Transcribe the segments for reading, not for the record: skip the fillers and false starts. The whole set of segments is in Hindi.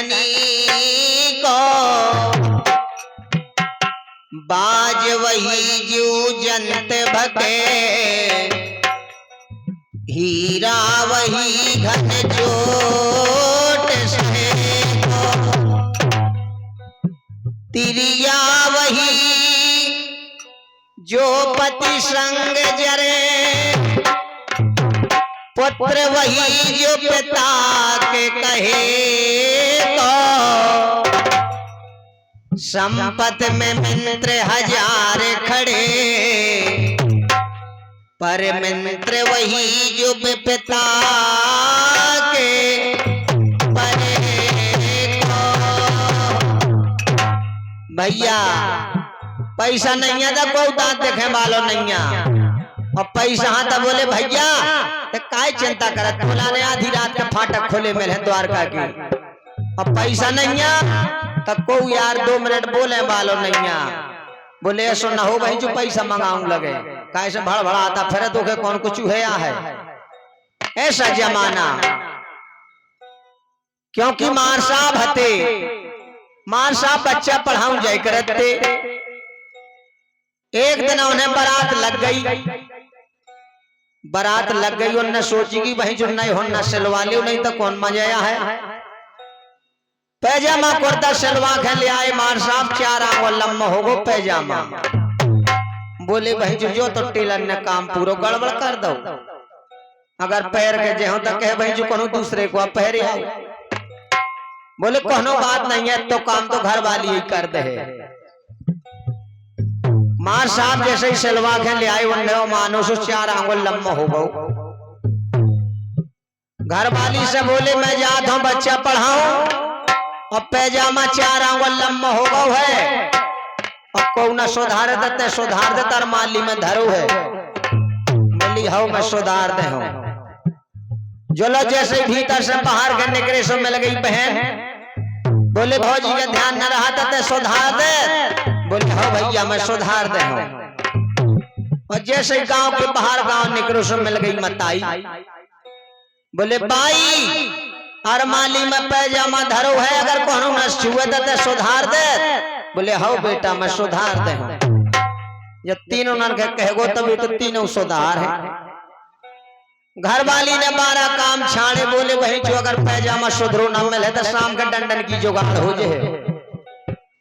धनी को बाज वही जीव जंत भके हीरा वही घन चोट सहे तिरिया वही जो पति संग जरे पुत्र वही जो पिता के कहे को संपत में मित्र हजार खड़े पर मित्र वही जो पिता के परे को। भैया पैसा नहीं है तो कोई दांत देखे वालों नहीं है और पैसा हाँ तो बोले भैया तो काय चिंता करत फलाने आधी रात के फाटक खोले मेरे द्वारका की और पैसा नहीं है तो को यार 2 मिनट बोले वालों नहीं है बोले ऐसा ना हो भाई जो पैसा मंगाऊं लगे कैसे भड़ भड़ा आता फिर तो के कौन कुछ है ऐसा जमाना। क्योंकि मार साहब हते मार साहब बच्चा पढ़ाऊं जाय करते एक दिन उन्हें बारात लग गई उन्हें सोची कि भाई जो नहीं हो न सिलवा लियो नहीं तो कौन मजा है पैजामा कुर्ता सिलवा के ले आए मार साहब 4 आंगुल लम्बा हो गो पैजामा। बोले भाई जो तो टेलर ने काम पूरा गड़बड़ कर दो अगर पैर के जे तो कहे भाई जो कोनो दूसरे को पैर आओ बोले कोनो बात नहीं है तो काम तो घर वाली ही कर दे। मार साहब जैसे ही सिलवा के ले आए उन्हें मानो सो 4 आंगुल लम्बा हो गो। घर वाली से बोले मैं जाता हूं बच्चा पढ़ाऊं और पैजामा 4 आंगुल लम्बा हो गो है और को न सुधार देते और माली में धरो है बोली हो मैं सुधार दे हूं। जो लोग जैसे भीतर से बाहर के निकले सो मिल गई बहन बोले भौजी का ध्यान न रहा तो सुधार दे बोले हो भैया मैं सुधार दे हूं। और जैसे गांव के बाहर गांव निकलो सो मिल गई मताई बोले बाई और माली में पैजामा धरो है अगर कोनो न छुए तो सुधार दे बोले हो बेटा मैं सुधार दे हूं। जब तीनों नन के कहेगो तभी तो तीनों सुधार है। घर वाली ने 12 काम छाड़े बोले वही जो अगर पैजामा सुधरो न मिले तो शाम के डंडन की जुगाड़ हो जाए।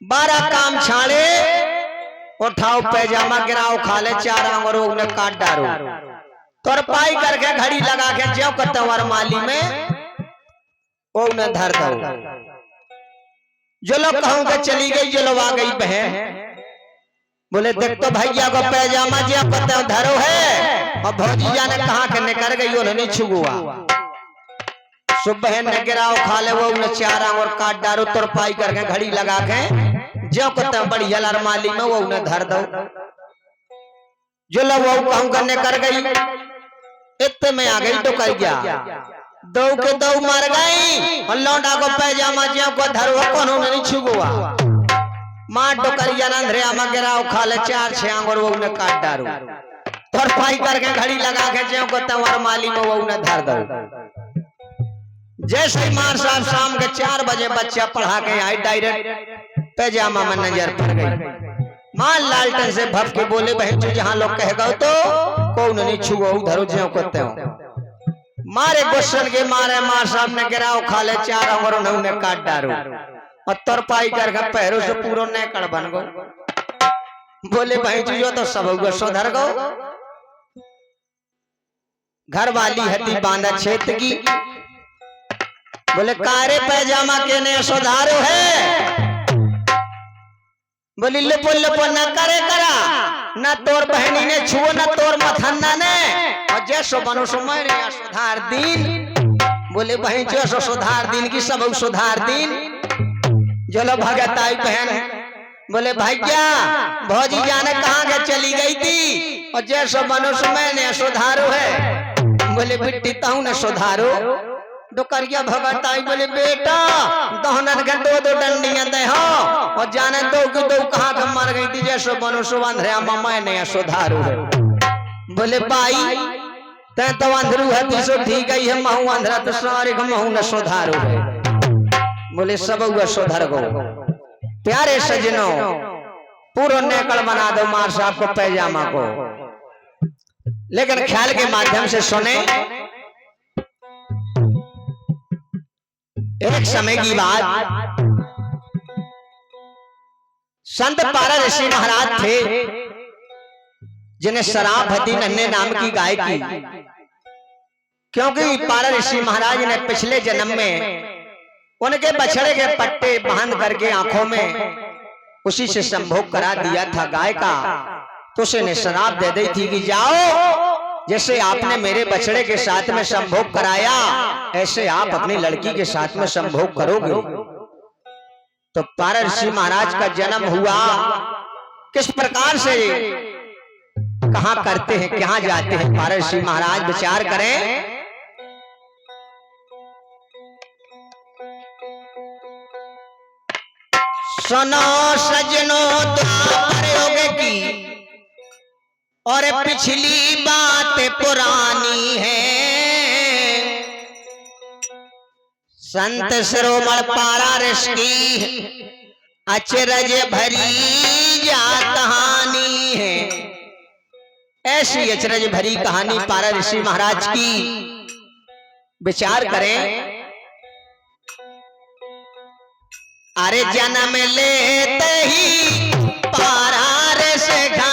12 काम छाड़े उठाओ पैजामा गिराओ खा ले 4 आंगुरों ने काट डारो तो पाई करके घड़ी लगा के जो कतवर माली में वो न धर दो। जो लोग कहूं के चली गई जो लोग आ गई बहन बोले देख तो भैया को पैजामा जो पता धरो है और भौजी जाने कहा के निकल गई उन्होंने छुआ सुबह ने गिराओ खा ले वो उन्हें 4 आंगुर काट डारो तुरपाई करके घड़ी लगा के जो कत बढ़िया लरमाली में वो उन्हें धर दो। जो लोग वो कहूं करने कर गई इतने में आ गई तो कर गया 2 के 2 मर गई और लौंडा को पैजामा जो को धरो कौन नहीं छुआ मार डोकरिया अंधरिया में गिराओ खा ले 4-6 आंगुर वो उन्हें काट डारो तुरपाई करके घड़ी लगा के जो को तवर माली में वो उन्हें धर दो। जैसे ही मार साहब शाम के 4 बजे बच्चा पढ़ा के आई डायरेक्ट पैजामा में नजर पड़ गई। मार लालटन से भव के बोले बहन जो जहां लोग कह गए तो कौन नहीं छुआ उधर ज्यों करते हो मारे गुस्सन के मारे मार साहब ने गिराओ खा ले 4 आंगुर उन्हें काट डारो और तुरपाई करके पैरों से पूरा नेकड़ बन गो। बोले भाई जो तो सब सुधर गो। घर वाली हती बांधा क्षेत्र की बोले कारे पैजामा के ने सुधारो है बोली लपो लपो न करे करा न तोर बहनी ने छुओ न तोर मथन्ना ने और जैसो बनो सो मैंने सुधार दीन। बोले बहन जो सुधार दीन की सब सुधार दीन। जो लो भगत आई बहन बोले भाई क्या भौजी जाने कहाँ के चली गई थी और जैसो बनो सो मैंने सुधारो है। बोले बिट्टी ताऊ ने सुधारो डोकरिया भगत आई बोले बेटा दोहनन के 2-2 डंडियां दे हो और जाने 2 की 2 कहाँ के मर गई थी जैसो बनो सो अंधरिया मामा ने सुधारो है। बोले भाई ते तो अंधरू है तीसो ठीक है महू अंधरा तो सारे को महू न सुधारो है। बोले सब हुआ सुधर गो। प्यारे सजनों, पूरा नेकड़ बना दो मार साहब को पैजामा को, लेकिन ख्याल के माध्यम से सुने। एक समय की बात, संत पारा ऋषि महाराज थे जिन्हें शराबवती नन्हे नाम की गाय की, क्योंकि पारा ऋषि महाराज ने पिछले जन्म में उनके बछड़े के पट्टे बांध करके आंखों में उसी से संभोग करा दिया था गाय का, तो उसे ने शराब दे दी थी कि जाओ, जैसे आपने मेरे बछड़े के साथ में संभोग कराया ऐसे आप अपनी लड़की के साथ में संभोग करोगे। तो पारा ऋषि महाराज का जन्म हुआ, किस प्रकार से कहां करते हैं, कहां जाते हैं, पारा ऋषि महाराज विचार करें। सुनो सजनों द्वापर युग की और पिछली बात पुरानी है, संत शिरोमणि पारा ऋषि की अचरज भरी जा कहानी है। ऐसी अचरज भरी कहानी पारा ऋषि महाराज की, विचार करें। अरे जन्म लेते ही पारा ऋषि का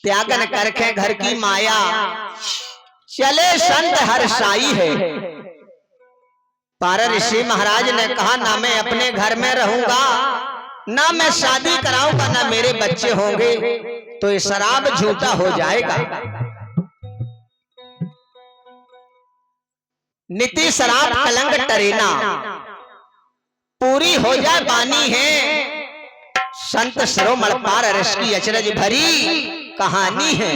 त्यागन करके घर की माया, चले संत हर साई है। पारा ऋषि महाराज ने कहा, ना मैं अपने घर में रहूंगा, ना मैं शादी कराऊंगा, ना मेरे बच्चे होंगे, तो ये शराब झूठा हो जाएगा। नीति शराब कलंक टरेना, पूरी हो जाए बानी है। संत शिरोमणि पारा ऋषि की अचरज भरी कहानी है,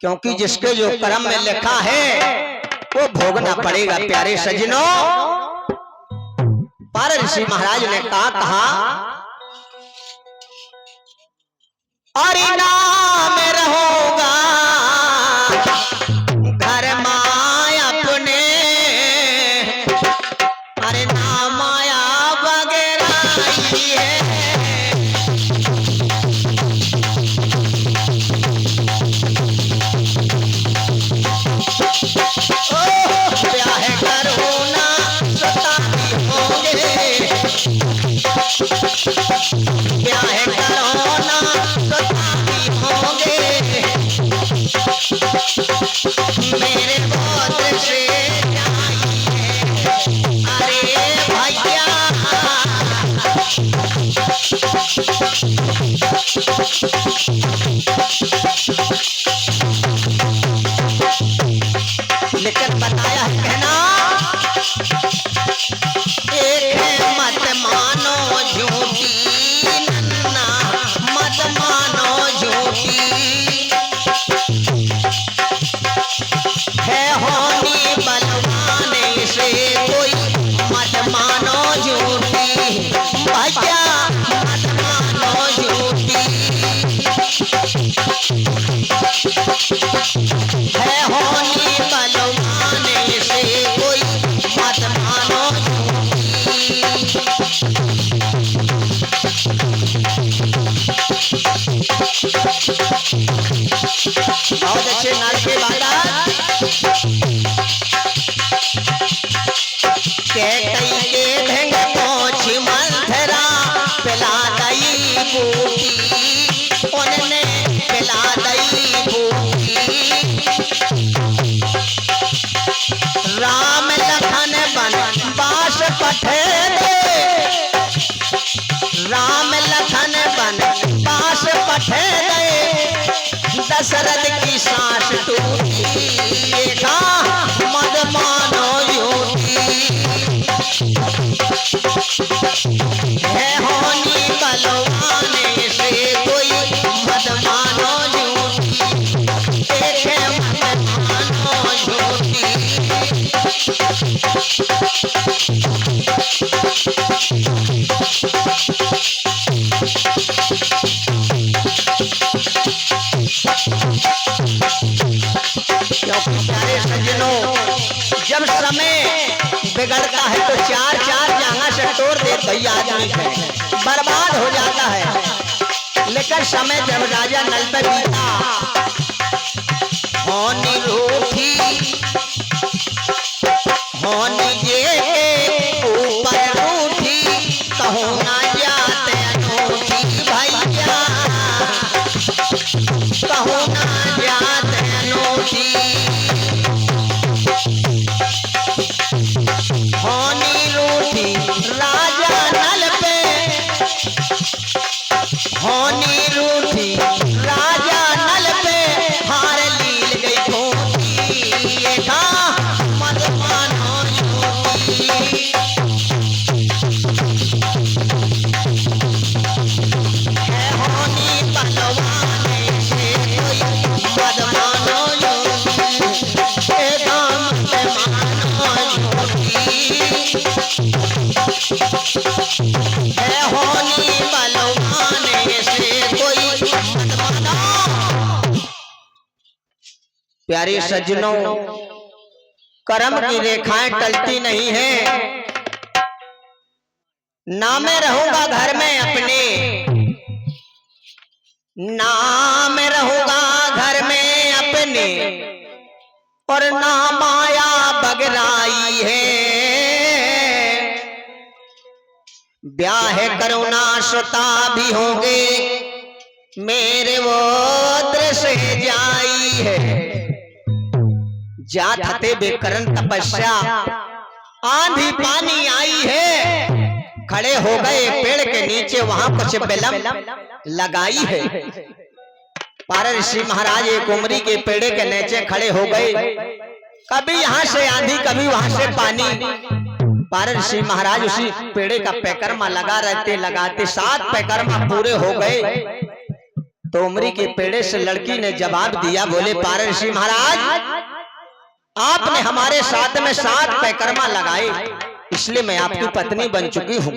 क्योंकि जिसके जो कर्म में लिखा है वो भोगना पड़ेगा। प्यारे सजनों, पारा ऋषि महाराज ने कहा अरे नाम रहोगा घर माया अपने, अरे ना माया वगैरह ही है। ब्याह करो ना सताती होंगे, ब्याह करो ना सताती होंगे, मेरे गोत्र से चाहिए। अरे भैया लेकिन बताया है कहना के कई के ढंग पोछ मंथरा पिला दई बूटी उनने पिला दई बूटी राम लखन बन बास पठे दे राम लखन बन बास पठे दे दशरथ की सांस टूटी देखा मद मानो यूटी है होनी बलवाने से कोई मद मानो यूटी एक है मद मानो यूटी प्यारे सज्जनों, जब समय बिगड़ता है तो चार चार जहां से तोड़ दे भैया आदमी बर्बाद हो जाता है। लेकिन समय जब राजा नल पे बीता होनी रूठी होनी जे ऊपर रूठी कहूँ ना जाते अनूठी भैया कहूँ ना जाते अनूठी होनी रूठी राजा नल पे होनी रूठी राजा नल पे हार लील गई भूठी ये था मद मानो यूटी है होनी बलवाने से कोई मद मानो यूटी ए दाम पे मानो है होनी बलवाने से कोई मत मानो। प्यारे सज्जनों, कर्म की रेखाएं टलती नहीं है। ना मैं रहूंगा घर में अपने ना मैं रहूंगा घर में अपने और ना माया बगराई है ब्याह करुणा श्रोता भी होंगे मेरे वो दृश्य जाई है जात हते बेकरन तपस्या आंधी पानी आई है खड़े हो गए पेड़ के नीचे वहां कुछ बेलम लगाई है पार ऋषि महाराज एक उमरी के पेड़ के नीचे खड़े हो गए कभी यहाँ से आंधी कभी वहां से पानी पार ऋषि महाराज उसी पेड़े का पैकर्मा लगा रहते लगाते 7 पैकर्मा पूरे हो गए तो उमरी के पेड़े से लड़की ने जवाब दिया बोले पार ऋषि महाराज आपने हमारे साथ में 7 पैकर्मा लगाए इसलिए मैं आपकी पत्नी बन चुकी हूं।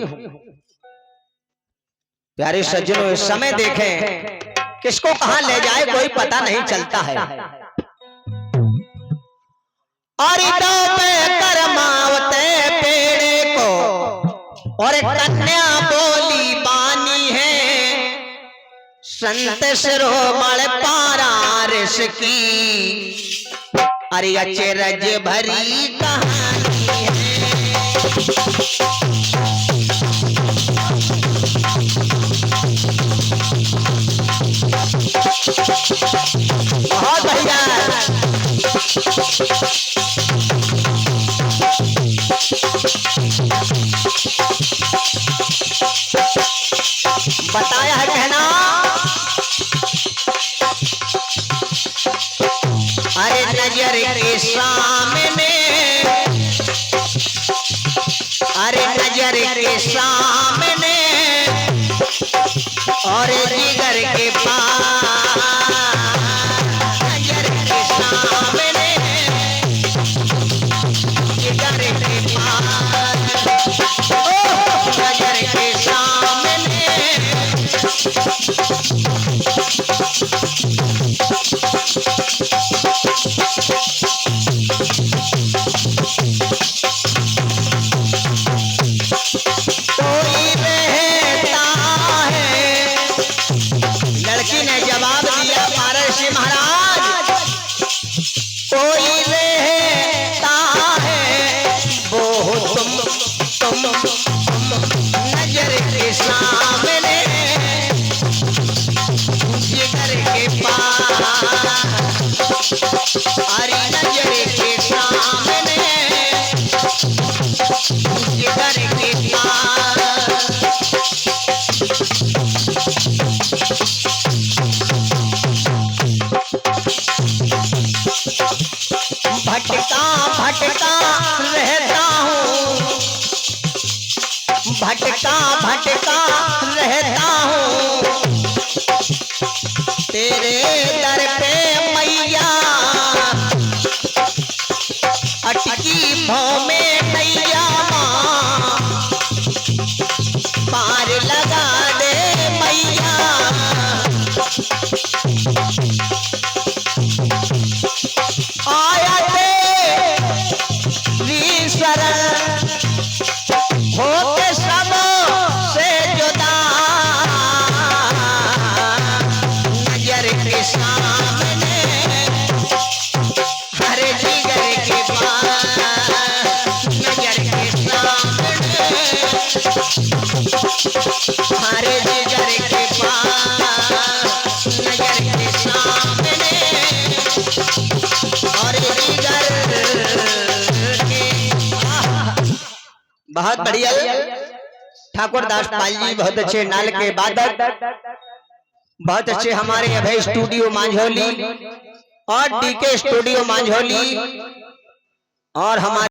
प्यारे सज्जनों इस समय देखें किसको कहां ले जाए कोई पता नहीं चलता है और कर्मावते पेड़े को और कन्या बोली बानी है संत शिरोमणि पारारिस की अरे अचरज भरी कहानी बहुत बढ़िया बताया है कहना अरे नजर के सामने अरे नजर के सामने और जिगर के पास नजर के सामने जिगर के पास नजर के सामने लड़की ने जवाब दिया पारसी महाराज कोई रहता है वो तुम नजर के सामने जिगर के पास, अरे नजर के सामने जिगर के पास। भटका भटका रहता हूँ, भटका भटका रहता हूँ तेरे दर पे मैया, अटकी भौं में नैया माँ, पार लगा दे मैया। आया तेरी शरण होके सब से जुदा, नजर के सामने हरे जिगर के पास, नजर के सामने हरे जिगर के पास, नजर के सामने और जिगर के। बहुत बढ़िया ठाकुर दास पाल जी, बहुत अच्छे नाल के वादक, बहुत अच्छे हमारे अभय स्टूडियो मांझोली और डीके स्टूडियो मांझोली और हमारे